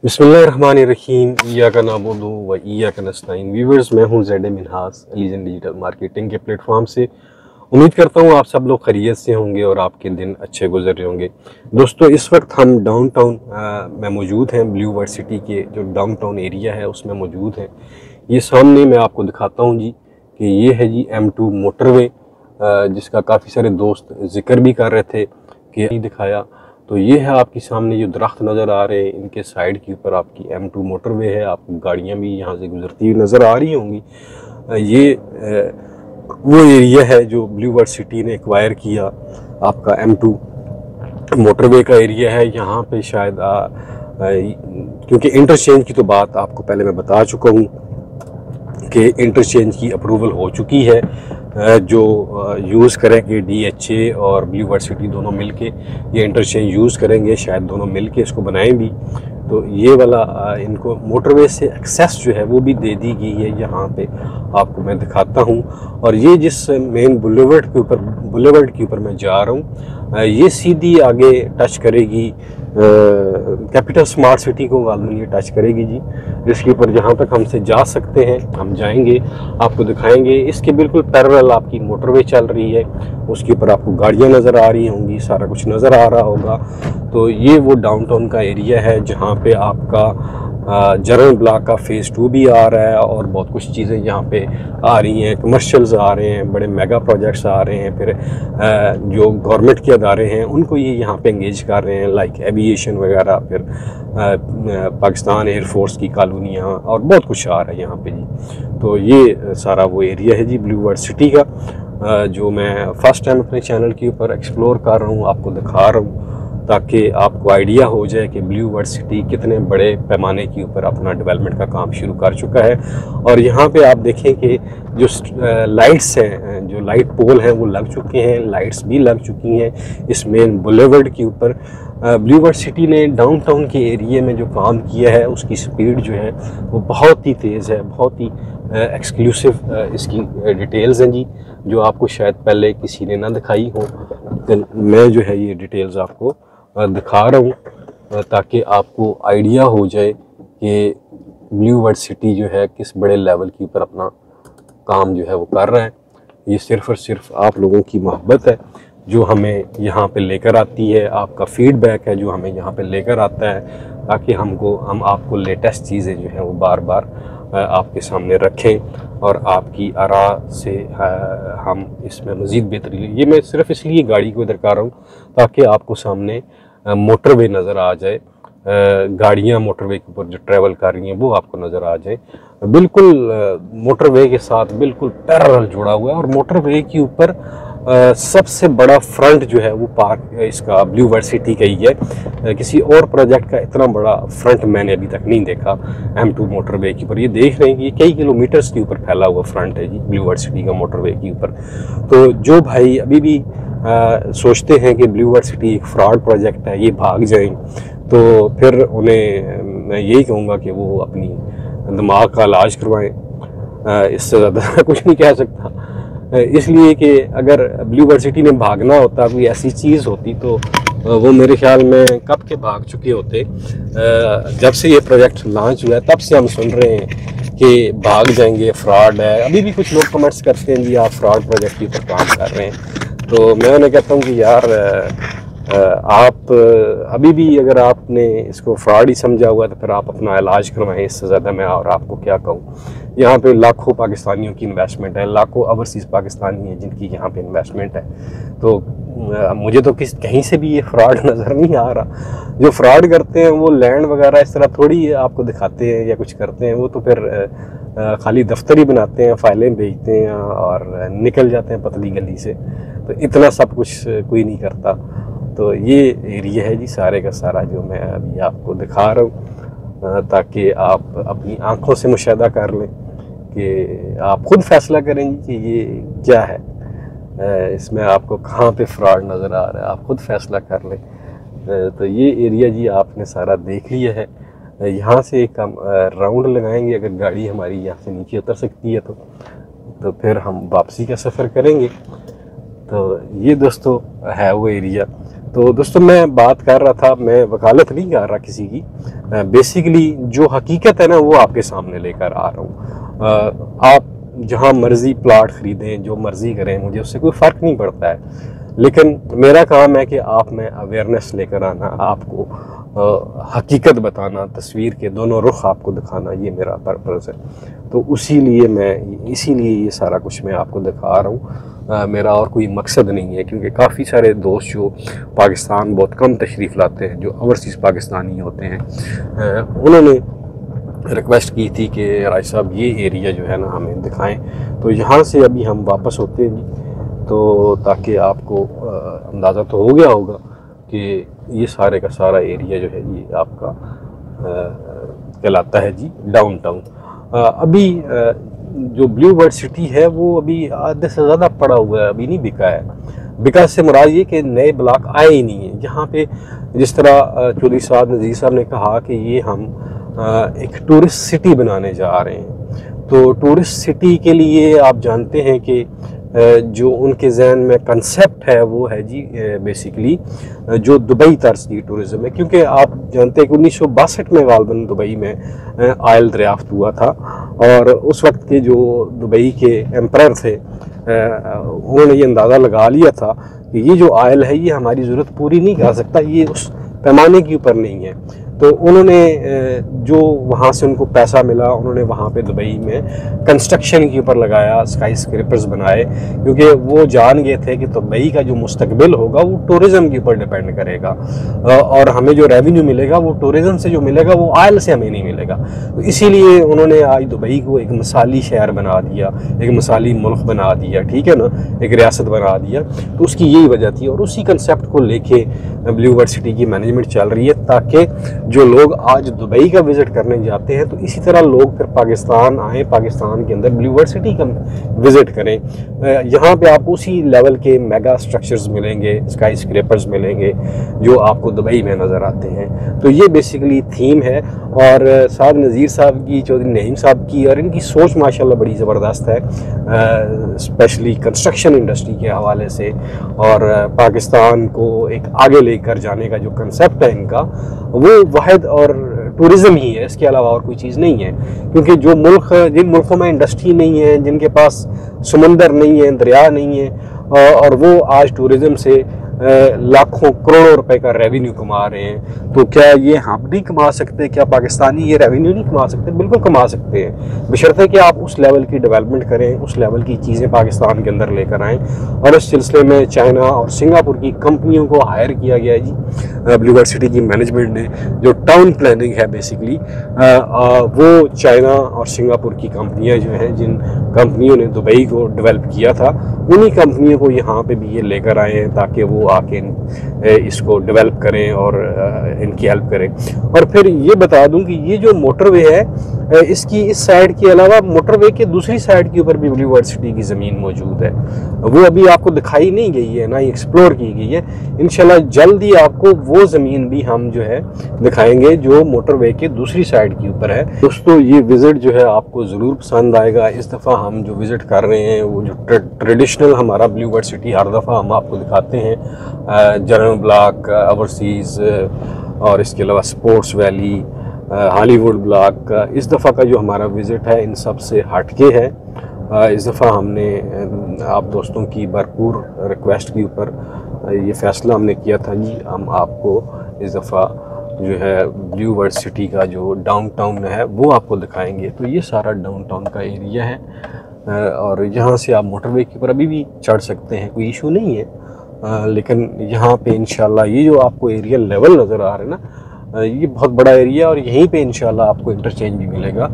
बिस्मिल्लाहिर्रहमानिर्रहीम इय्याका नअबुदु व इय्याका नस्तईन। व्यूअर्स, मैं हूं ज़ेड मिन्हास अलीज़न डिजिटल मार्केटिंग के प्लेटफॉर्म से। उम्मीद करता हूं आप सब लोग खैरियत से होंगे और आपके दिन अच्छे गुजर रहे होंगे। दोस्तों, इस वक्त हम डाउनटाउन में मौजूद हैं। ब्लू वर्ल्ड सिटी के जो डाउनटाउन एरिया है उसमें मौजूद हैं। ये सामने मैं आपको दिखाता हूँ जी कि ये है जी M2 मोटरवे, जिसका काफ़ी सारे दोस्त जिक्र भी कर रहे थे कि नहीं दिखाया। तो ये है आपके सामने जो दरख्त नज़र आ रहे हैं, इनके साइड के ऊपर आपकी M2 मोटरवे है। आपको गाड़ियाँ भी यहाँ से गुजरती हुई नज़र आ रही होंगी। ये वो एरिया है जो ब्लू वर्ल्ड सिटी ने एक्वायर किया। आपका M2 मोटरवे का एरिया है। यहाँ पे शायद क्योंकि इंटरचेंज की तो बात आपको पहले मैं बता चुका हूँ कि इंटरचेंज की अप्रूवल हो चुकी है। जो यूज़ करेंगे DHA और ब्लू वर्ल्ड सिटी दोनों मिलके ये इंटरचेंज यूज़ करेंगे, शायद दोनों मिलके इसको बनाएं भी। तो ये वाला इनको मोटरवे से एक्सेस जो है वो भी दे दी गई है। यहाँ पे आपको मैं दिखाता हूँ। और ये जिस मेन बुलेवर्ड के ऊपर मैं जा रहा हूँ, ये सीधी आगे टच करेगी कैपिटल स्मार्ट सिटी को, गालमन ये टच करेगी जी। इसके ऊपर जहाँ तक हमसे जा सकते हैं हम जाएंगे, आपको दिखाएंगे। इसके बिल्कुल पैरेलल आपकी मोटरवे चल रही है, उसके ऊपर आपको गाड़ियाँ नज़र आ रही होंगी, सारा कुछ नज़र आ रहा होगा। तो ये वो डाउनटाउन का एरिया है जहाँ पे आपका जनरल ब्लॉक का फ़ेज़ 2 भी आ रहा है और बहुत कुछ चीज़ें यहाँ पे आ रही हैं। कमर्शियल्स आ रहे हैं, बड़े मेगा प्रोजेक्ट्स आ रहे हैं। फिर जो गवर्नमेंट के अदारे हैं उनको ये यहाँ पे इंगेज कर रहे हैं, लाइक एविएशन वगैरह, फिर पाकिस्तान एयरफोर्स की कॉलोनियाँ और बहुत कुछ आ रहा है यहाँ पे जी। तो ये सारा वो एरिया है जी ब्लू वर्ल्ड सिटी का, जो मैं फ़र्स्ट टाइम अपने चैनल के ऊपर एक्सप्लोर कर रहा हूँ, आपको दिखा रहा हूँ, ताकि आपको आइडिया हो जाए कि ब्लू वर्ल्ड सिटी कितने बड़े पैमाने के ऊपर अपना डेवलपमेंट का काम शुरू कर चुका है। और यहाँ पे आप देखें कि जो लाइट्स हैं, जो लाइट पोल हैं वो लग चुके हैं, लाइट्स भी लग चुकी हैं इस मेन बुलेवर्ड के ऊपर। ब्लू वर्ल्ड सिटी ने डाउनटाउन के एरिया में जो काम किया है उसकी स्पीड जो है वो बहुत ही तेज़ है, बहुत ही एक्सक्लूसिव इसकी डिटेल्स हैं जी, जो आपको शायद पहले किसी ने ना दिखाई हो। तो मैं जो है ये डिटेल्स आपको दिखा रहा हूँ ताकि आपको आइडिया हो जाए कि ब्लू वर्ल्ड सिटी जो है किस बड़े लेवल के ऊपर अपना काम जो है वो कर रहा है। ये सिर्फ़ और सिर्फ आप लोगों की मोहब्बत है जो हमें यहाँ पे लेकर आती है, आपका फीडबैक है जो हमें यहाँ पे लेकर आता है, ताकि हम आपको लेटेस्ट चीज़ें जो हैं वो बार बार आपके सामने रखें और आपकी आरा से हम इसमें मज़ीद बेहतरी। ये मैं सिर्फ इसलिए गाड़ी को इधर कर रहा हूँ ताकि आपको सामने मोटरवे नज़र आ जाए, गाड़ियाँ मोटरवे के ऊपर जो ट्रैवल कर रही हैं वो आपको नज़र आ जाए। बिल्कुल मोटरवे के साथ बिल्कुल पैरेलल जुड़ा हुआ है। और मोटरवे के ऊपर सबसे बड़ा फ्रंट जो है वो पार्क इसका ब्लू वर्ल्ड सिटी का ही है। किसी और प्रोजेक्ट का इतना बड़ा फ्रंट मैंने अभी तक नहीं देखा M2 मोटरवे के ऊपर। ये देख रहे हैं कि ये कई किलोमीटर्स के ऊपर फैला हुआ फ्रंट है जी ब्लू वर्ल्ड सिटी का मोटरवे के ऊपर। तो जो भाई अभी भी सोचते हैं कि ब्लू वर्ल्ड सिटी एक फ्रॉड प्रोजेक्ट है, ये भाग जाएं, तो फिर उन्हें मैं यही कहूँगा कि वो अपनी दिमाग का इलाज करवाएं। इससे ज़्यादा कुछ नहीं कह सकता। इसलिए कि अगर ब्लू वर्ल्ड सिटी ने भागना होता, कोई ऐसी चीज़ होती, तो वो मेरे ख्याल में कब के भाग चुके होते। जब से ये प्रोजेक्ट लॉन्च हुआ है तब से हम सुन रहे हैं कि भाग जाएंगे, फ्रॉड है। अभी भी कुछ लोग कमेंट्स करते हैं जी आप फ्रॉड प्रोजेक्ट के ऊपर काम कर रहे हैं। तो मैं उन्हें कहता हूँ कि यार आप अभी भी अगर आपने इसको फ्रॉड ही समझा हुआ तो फिर आप अपना इलाज करवाएं। इससे ज़्यादा मैं और आपको क्या कहूँ। यहाँ पे लाखों पाकिस्तानियों की इन्वेस्टमेंट है, लाखों ओवरसीज़ पाकिस्तानी हैं जिनकी यहाँ पे इन्वेस्टमेंट है। तो मुझे तो कहीं से भी ये फ्रॉड नज़र नहीं आ रहा। जो फ्रॉड करते हैं वो लैंड वगैरह इस तरह थोड़ी आपको दिखाते हैं या कुछ करते हैं, वो तो फिर खाली दफ्तर ही बनाते हैं, फाइलें भेजते हैं और निकल जाते हैं पतली गली से। तो इतना सब कुछ कोई नहीं करता। तो ये एरिया है जी सारे का सारा जो मैं अभी आपको दिखा रहा हूँ, ताकि आप अपनी आंखों से मुशाहिदा कर लें कि आप खुद फैसला करेंगे कि ये क्या है, इसमें आपको कहाँ पे फ्रॉड नज़र आ रहा है, आप खुद फैसला कर लें। तो ये एरिया जी आपने सारा देख लिया है। यहाँ से एक हम राउंड लगाएंगे, अगर गाड़ी हमारी यहाँ से नीचे उतर सकती है तो फिर हम वापसी का सफ़र करेंगे। तो ये दोस्तों है वो एरिया तो दोस्तों मैं बात कर रहा था, मैं वकालत नहीं कर रहा किसी की, बेसिकली जो हकीकत है ना वो आपके सामने लेकर आ रहा हूँ। आप जहाँ मर्जी प्लाट ख़रीदें, जो मर्जी करें, मुझे उससे कोई फ़र्क नहीं पड़ता है, लेकिन मेरा काम है कि आप में अवेयरनेस लेकर आना, आपको हकीकत बताना, तस्वीर के दोनों रुख आपको दिखाना, ये मेरा पर्पज़ है। तो इसीलिए ये सारा कुछ मैं आपको दिखा रहा हूँ। मेरा और कोई मकसद नहीं है, क्योंकि काफ़ी सारे दोस्त जो पाकिस्तान बहुत कम तशरीफ़ लाते हैं, जो ओवरसीज़ पाकिस्तानी होते हैं, उन्होंने रिक्वेस्ट की थी कि राय साहब ये एरिया जो है ना हमें दिखाएं। तो यहाँ से अभी हम वापस होते हैं जी, तो ताकि आपको अंदाज़ा तो हो गया होगा कि ये सारे का सारा एरिया जो है ये आपका कहलाता है जी डाउनटाउन। अभी जो ब्लू बर्ड सिटी है वो अभी आधे से ज़्यादा पड़ा हुआ है, अभी नहीं बिका है। बिका से मुराद ये कि नए ब्लॉक आए ही नहीं है यहाँ पे। जिस तरह चौधरी साहब नज़ीर साहब ने कहा कि ये हम एक टूरिस्ट सिटी बनाने जा रहे हैं, तो टूरिस्ट सिटी के लिए आप जानते हैं कि जो उनके जहन में कंसेप्ट है वो है जी बेसिकली जो दुबई तर्ज की टूरिज़्म है। क्योंकि आप जानते हैं कि 1962 में गालबन दुबई में आयल दरियाफ्त हुआ था, और उस वक्त के जो दुबई के एम्परर थे उन्होंने ये अंदाज़ा लगा लिया था कि ये जो आयल है ये हमारी ज़रूरत पूरी नहीं कर सकता, ये उस पैमाने के ऊपर नहीं है। तो उन्होंने जो वहाँ से उनको पैसा मिला, उन्होंने वहाँ पे दुबई में कंस्ट्रक्शन के ऊपर लगाया, स्काई स्क्रैपर्स बनाए, क्योंकि वो जान गए थे कि दुबई का जो मुस्तकबिल होगा वो टूरिज़्म के ऊपर डिपेंड करेगा, और हमें जो रेवेन्यू मिलेगा वो टूरिज़्म से जो मिलेगा वो आयल से हमें नहीं मिलेगा। तो इसीलिए उन्होंने आज दुबई को एक मिसाली शहर बना दिया, एक मिसाली मुल्क बना दिया, ठीक है ना, एक रियासत बना दिया। तो उसकी यही वजह थी, और उसी कंसेप्ट को लेके ब्लू बर्ड सिटी की मैनेजमेंट चल रही है, ताकि जो लोग आज दुबई का विज़िट करने जाते हैं तो इसी तरह लोग फिर पाकिस्तान आएँ, पाकिस्तान के अंदर ब्लू बर्ड सिटी का विज़िट करें। यहाँ पे आपको उसी लेवल के मेगा स्ट्रक्चर्स मिलेंगे, स्काई स्क्रैपर्स मिलेंगे जो आपको दुबई में नज़र आते हैं। तो ये बेसिकली थीम है, और साहब नज़ीर साहब की, चौधरी नईम साहब की, और इनकी सोच माशाल्लाह बड़ी ज़बरदस्त है, स्पेशली कंस्ट्रक्शन इंडस्ट्री के हवाले से, और पाकिस्तान को एक आगे लेकर जाने का जो कंसेप्ट है इनका, वो वाहिद और टूरिज़्म ही है, इसके अलावा और कोई चीज़ नहीं है। क्योंकि जो मुल्क, जिन मुल्कों में इंडस्ट्री नहीं है, जिनके पास समंदर नहीं है, दरिया नहीं है, और वो आज टूरिज़्म से लाखों करोड़ों रुपए का रेवेन्यू कमा रहे हैं, तो क्या ये हम नहीं कमा सकते? क्या पाकिस्तानी ये रेवेन्यू नहीं कमा सकते? बिल्कुल कमा सकते हैं, बशर्ते कि आप उस लेवल की डेवलपमेंट करें, उस लेवल की चीज़ें पाकिस्तान के अंदर लेकर आएँ। और इस सिलसिले में चाइना और सिंगापुर की कंपनियों को हायर किया गया है जी ब्लू बर्ड सिटी की मैनेजमेंट ने। जो टाउन प्लानिंग है बेसिकली वो चाइना और सिंगापुर की कंपनियाँ जो हैं, जिन कंपनियों ने दुबई को डेवलप किया था, उन्हीं कंपनियों को यहाँ पे भी ये लेकर आए हैं ताकि वो आके इसको डेवलप करें और इनकी हेल्प करें। और फिर ये बता दूं कि ये जो मोटरवे है, इसकी इस साइड के अलावा मोटरवे के दूसरी साइड के ऊपर भी ब्लू बर्ड सिटी की ज़मीन मौजूद है। वो अभी आपको दिखाई नहीं गई है, ना ही एक्सप्लोर की गई है। इंशाल्लाह जल्द ही आपको वो ज़मीन भी हम जो है दिखाएंगे जो मोटरवे के दूसरी साइड के ऊपर है। दोस्तों ये विज़िट जो है आपको ज़रूर पसंद आएगा। इस दफ़ा हम जो विज़िट कर रहे हैं वो जो ट्रेडिशनल हमारा ब्लू बर्ड सिटी हर दफ़ा हम आपको दिखाते हैं, जनरल ब्लॉक, ओवरसीज़, और इसके अलावा स्पोर्ट्स वैली, हॉलीवुड ब्लॉक, इस दफ़ा का जो हमारा विज़िट है इन सब से हटके है। इस दफ़ा हमने आप दोस्तों की भरपूर रिक्वेस्ट के ऊपर ये फ़ैसला हमने किया था जी, हम आपको इस दफ़ा जो है ब्लू बर्ड सिटी का जो डाउनटाउन है वो आपको दिखाएंगे। तो ये सारा डाउनटाउन का एरिया है, और यहाँ से आप मोटरवे के ऊपर अभी भी चढ़ सकते हैं, कोई इशू नहीं है। लेकिन यहाँ पे इंशाल्लाह ये जो आपको एरिया लेवल नज़र आ रहा है ना, ये बहुत बड़ा एरिया, और यहीं पे इंशाल्लाह आपको इंटरचेंज भी मिलेगा,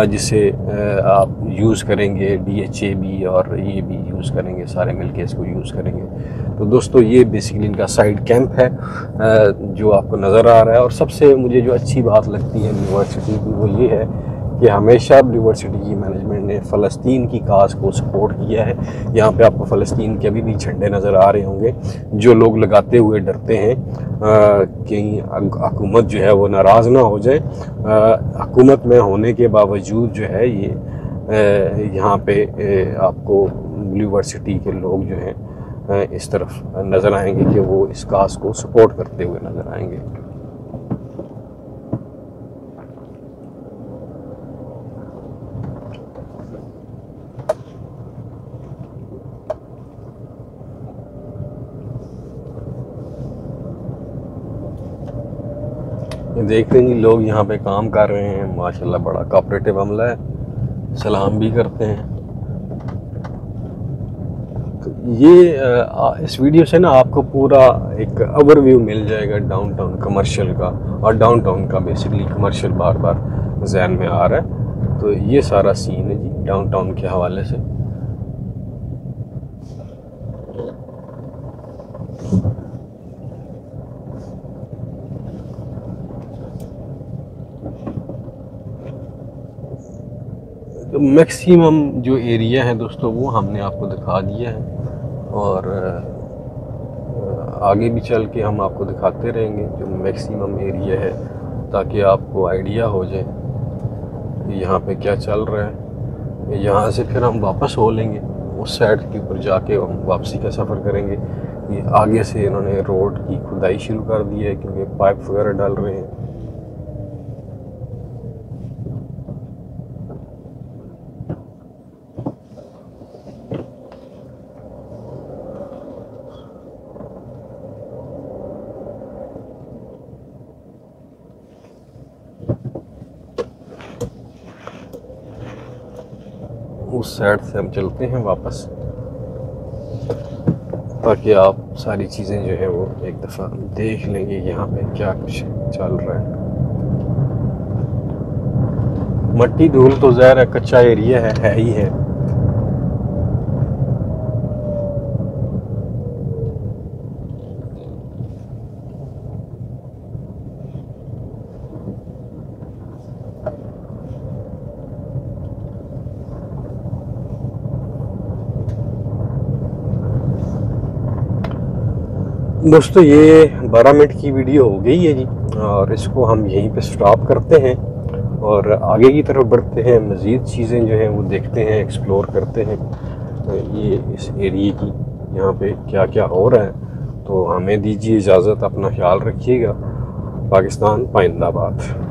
जिसे आप यूज़ करेंगे, DHA भी और ये भी यूज़ करेंगे, सारे मिलके इसको यूज़ करेंगे। तो दोस्तों ये बेसिकली इनका साइड कैंप है जो आपको नज़र आ रहा है। और सबसे मुझे जो अच्छी बात लगती है ब्लू बर्ड सिटी की वो ये है कि हमेशा ब्लू बर्ड सिटी की मैनेजमेंट ने फ़लस्तीन की काज को सपोर्ट किया है। यहाँ पे आपको फ़लस्तीन के अभी भी झंडे नज़र आ रहे होंगे, जो लोग लगाते हुए डरते हैं कि हुकूमत जो है वो नाराज़ ना हो जाए। हुकूमत में होने के बावजूद जो है ये यहाँ पे आपको ब्लू बर्ड सिटी के लोग जो हैं इस तरफ नज़र आएंगे कि वो इस घास को सपोर्ट करते हुए नज़र आएंगे। देख रहे हैं जी, लोग यहाँ पे काम कर रहे हैं माशाल्लाह, बड़ा कोऑपरेटिव अमला है, सलाम भी करते हैं। तो ये इस वीडियो से ना आपको पूरा एक ओवरव्यू मिल जाएगा डाउनटाउन कमर्शियल का, और डाउनटाउन का बेसिकली कमर्शियल बार बार जहन में आ रहा है। तो ये सारा सीन है जी डाउनटाउन के हवाले से। तो मैक्सिमम जो एरिया है दोस्तों वो हमने आपको दिखा दिया है, और आगे भी चल के हम आपको दिखाते रहेंगे जो मैक्सिमम एरिया है, ताकि आपको आइडिया हो जाए कि यहाँ पे क्या चल रहा है। यहाँ से फिर हम वापस हो लेंगे, उस साइड के ऊपर जाके हम वापसी का सफ़र करेंगे। ये आगे से इन्होंने रोड की खुदाई शुरू कर दी है क्योंकि पाइप वगैरह डाल रहे हैं। उस साइड से हम चलते हैं वापस, ताकि आप सारी चीज़ें जो है वो एक दफ़ा देख लेंगे यहाँ पे क्या कुछ चल रहा है। मट्टी धूल तो ज़ाहिर है कच्चा एरिया है ही है। दोस्तों ये 12 मिनट की वीडियो हो गई है जी, और इसको हम यहीं पे स्टॉप करते हैं और आगे की तरफ बढ़ते हैं। मज़ीद चीज़ें जो हैं वो देखते हैं, एक्सप्लोर करते हैं। तो ये इस एरिए की यहाँ पे क्या क्या हो रहा है। तो हमें दीजिए इजाज़त, अपना ख्याल रखिएगा। पाकिस्तान पाइंदाबाद।